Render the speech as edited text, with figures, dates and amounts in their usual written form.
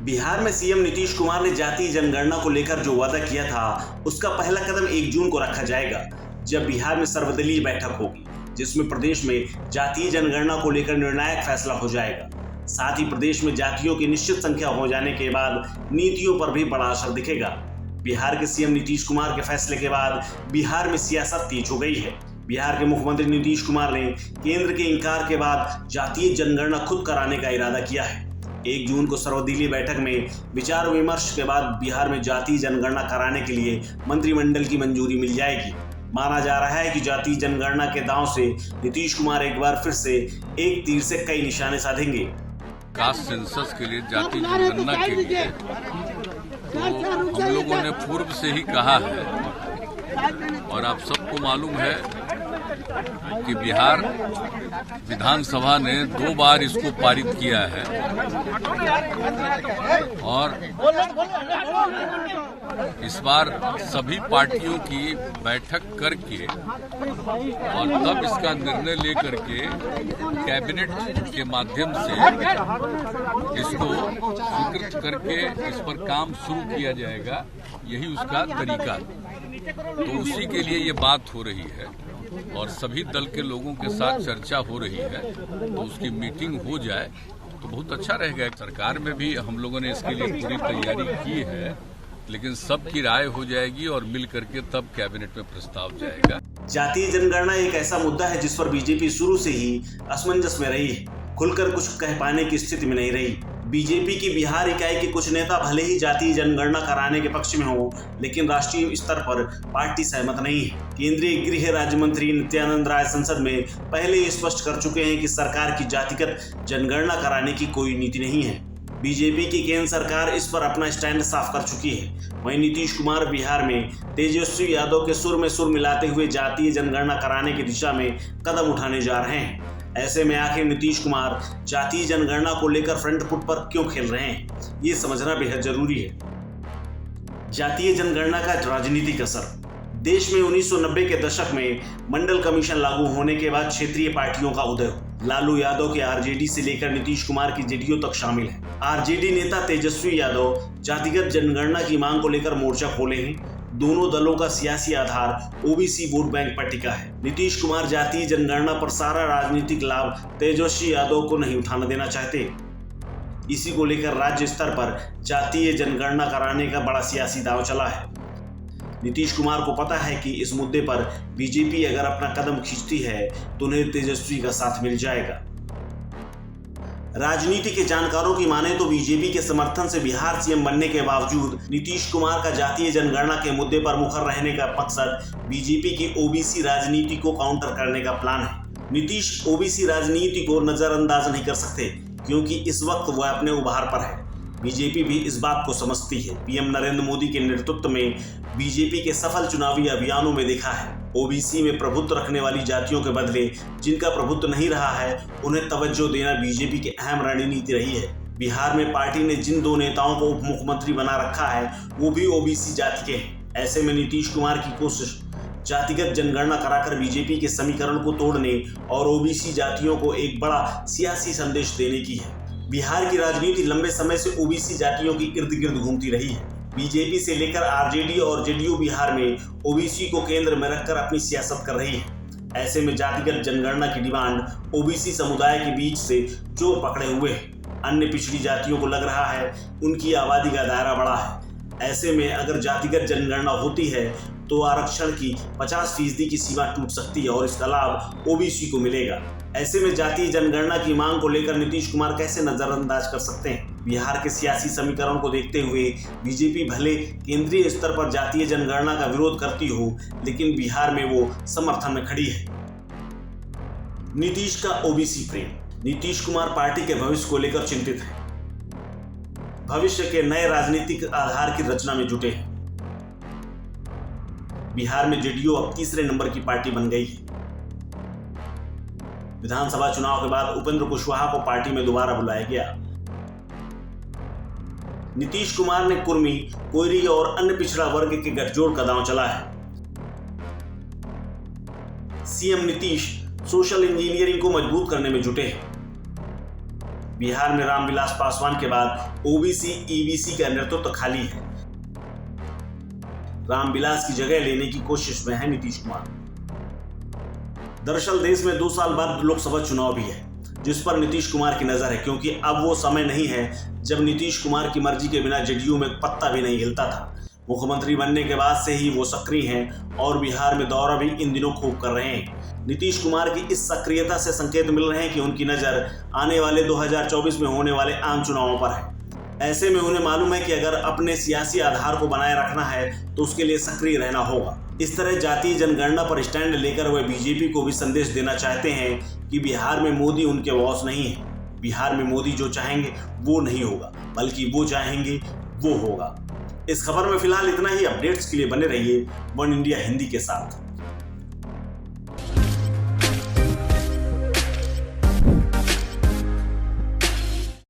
बिहार में सीएम नीतीश कुमार ने जातीय जनगणना को लेकर जो वादा किया था, उसका पहला कदम 1 जून को रखा जाएगा, जब बिहार में सर्वदलीय बैठक होगी, जिसमें प्रदेश में जातीय जनगणना को लेकर निर्णायक फैसला हो जाएगा। साथ ही प्रदेश में जातियों की निश्चित संख्या हो जाने के बाद नीतियों पर भी बड़ा असर दिखेगा। बिहार के सीएम नीतीश कुमार के फैसले के बाद बिहार में सियासत तेज हो गई है। बिहार के मुख्यमंत्री नीतीश कुमार ने केंद्र के इंकार के बाद जातीय जनगणना खुद कराने का इरादा किया है। 1 जून को सर्वदलीय बैठक में विचार विमर्श के बाद बिहार में जातीय जनगणना कराने के लिए मंत्रिमंडल की मंजूरी मिल जाएगी। माना जा रहा है कि जातीय जनगणना के दांव से नीतीश कुमार एक बार फिर से एक तीर से कई निशाने साधेंगे। कास्ट सेंसस के लिए, जातीय जनगणना के लिए तो हम लोगों ने पूर्व से ही कहा है और आप सबको मालूम है कि बिहार विधानसभा ने 2 बार इसको पारित किया है और इस बार सभी पार्टियों की बैठक करके और तब इसका निर्णय लेकर के कैबिनेट के माध्यम से इसको स्वीकृत करके इस पर काम शुरू किया जाएगा। यही उसका तरीका है। तो उसी के लिए ये बात हो रही है और सभी दल के लोगों के साथ चर्चा हो रही है, तो उसकी मीटिंग हो जाए तो बहुत अच्छा रहेगा। सरकार में भी हम लोगों ने इसके लिए पूरी तैयारी की है, लेकिन सबकी राय हो जाएगी और मिल करके तब कैबिनेट में प्रस्ताव जाएगा। जातीय जनगणना एक ऐसा मुद्दा है जिस पर बीजेपी शुरू से ही असमंजस में रही है, खुलकर कुछ कह पाने की स्थिति में नहीं रही। बीजेपी की बिहार इकाई के कुछ नेता भले ही जातीय जनगणना कराने के पक्ष में हो, लेकिन राष्ट्रीय स्तर पर पार्टी सहमत नहीं है। केंद्रीय गृह राज्य मंत्री नित्यानंद राय संसद में पहले ही स्पष्ट कर चुके हैं कि सरकार की जातिगत जनगणना कराने की कोई नीति नहीं है। बीजेपी की केंद्र सरकार इस पर अपना स्टैंड साफ कर चुकी है। वहीं नीतीश कुमार बिहार में तेजस्वी यादव के सुर में सुर मिलाते हुए जातीय जनगणना कराने की दिशा में कदम उठाने जा रहे हैं। ऐसे में आखिर नीतीश कुमार जातीय जनगणना को लेकर फ्रंट फुट पर क्यों खेल रहे हैं, ये समझना बेहद जरूरी है। जातीय जनगणना का राजनीतिक असर। देश में 1990 के दशक में मंडल कमीशन लागू होने के बाद क्षेत्रीय पार्टियों का उदय हो। लालू यादव के आरजेडी से लेकर नीतीश कुमार की जेडीयू तक शामिल है। आरजेडी नेता तेजस्वी यादव जातिगत जनगणना की मांग को लेकर मोर्चा खोले हैं। दोनों दलों का सियासी आधार ओबीसी वोट बैंक पर टिका है। नीतीश कुमार जातीय जनगणना पर सारा राजनीतिक लाभ तेजस्वी यादव को नहीं उठाना देना चाहते। इसी को लेकर राज्य स्तर पर जातीय जनगणना कराने का बड़ा सियासी दांव चला है। नीतीश कुमार को पता है कि इस मुद्दे पर बीजेपी अगर अपना कदम खींचती है तो उन्हें तेजस्वी का साथ मिल जाएगा। राजनीति के जानकारों की माने तो बीजेपी के समर्थन से बिहार सीएम बनने के बावजूद नीतीश कुमार का जातीय जनगणना के मुद्दे पर मुखर रहने का मकसद बीजेपी की ओबीसी राजनीति को काउंटर करने का प्लान है। नीतीश ओबीसी राजनीति को नजरअंदाज नहीं कर सकते, क्योंकि इस वक्त वह अपने उभार पर है। बीजेपी भी इस बात को समझती है। पीएम नरेंद्र मोदी के नेतृत्व में बीजेपी के सफल चुनावी अभियानों में देखा है, ओबीसी में प्रभुत्व रखने वाली जातियों के बदले जिनका प्रभुत्व नहीं रहा है, उन्हें तवज्जो देना बीजेपी की अहम रणनीति रही है। बिहार में पार्टी ने जिन 2 नेताओं को उप मुख्यमंत्री बना रखा है, वो भी ओबीसी जाति के हैं। ऐसे में नीतीश कुमार की कोशिश जातिगत जनगणना कराकर बीजेपी के समीकरण को तोड़ने और ओबीसी जातियों को एक बड़ा सियासी संदेश देने की है। बिहार की राजनीति लंबे समय से ओबीसी जातियों की इर्द गिर्द घूमती रही है। बीजेपी से लेकर आरजेडी और जेडीयू बिहार में ओबीसी को केंद्र में रखकर अपनी सियासत कर रही है। ऐसे में जातिगत जनगणना की डिमांड ओबीसी समुदाय के बीच से जोर पकड़े हुए है। अन्य पिछड़ी जातियों को लग रहा है उनकी आबादी का दायरा बड़ा है। ऐसे में अगर जातिगत जनगणना होती है तो आरक्षण की 50% की सीमा टूट सकती है और इसका लाभ ओबीसी को मिलेगा। ऐसे में जातीय जनगणना की मांग को लेकर नीतीश कुमार कैसे नजरअंदाज कर सकते हैं। बिहार के सियासी समीकरण को देखते हुए बीजेपी भले केंद्रीय स्तर पर जातीय जनगणना का विरोध करती हो, लेकिन बिहार में वो समर्थन में खड़ी है। नीतीश का ओबीसी प्रेम। नीतीश कुमार पार्टी के भविष्य को लेकर चिंतित है। भविष्य के नए राजनीतिक आधार की रचना में जुटे हैं। बिहार में जेडीयू अब 3रे नंबर की पार्टी बन गई है। विधानसभा चुनाव के बाद उपेंद्र कुशवाहा को पार्टी में दोबारा बुलाया गया। नीतीश कुमार ने कुर्मी, कोयरी और अन्य पिछड़ा वर्ग के गठजोड़ का दांव चला है। सीएम नीतीश सोशल इंजीनियरिंग को मजबूत करने में जुटे हैं। बिहार में रामविलास पासवान के बाद ओबीसी ईबीसी का नेतृत्व खाली है। रामविलास की जगह लेने की कोशिश में है नीतीश कुमार। दरअसल देश में 2 साल बाद लोकसभा चुनाव भी है, जिस पर नीतीश कुमार की नजर है, क्योंकि अब वो समय नहीं है जब नीतीश कुमार की मर्जी के बिना जेडीयू में पत्ता भी नहीं हिलता था। मुख्यमंत्री बनने के बाद से ही वो सक्रिय हैं और बिहार में दौरा भी इन दिनों खूब कर रहे हैं। नीतीश कुमार की इस सक्रियता से संकेत मिल रहे हैं कि उनकी नज़र आने वाले 2024 में होने वाले आम चुनावों पर है। ऐसे में उन्हें मालूम है कि अगर अपने सियासी आधार को बनाए रखना है तो उसके लिए सक्रिय रहना होगा। इस तरह जातीय जनगणना पर स्टैंड लेकर वे बीजेपी को भी संदेश देना चाहते हैं कि बिहार में मोदी उनके बॉस नहीं है। बिहार में मोदी जो चाहेंगे वो नहीं होगा, बल्कि वो चाहेंगे वो होगा। इस खबर में फिलहाल इतना ही। अपडेट्स के लिए बने रहिए वन इंडिया हिंदी के साथ।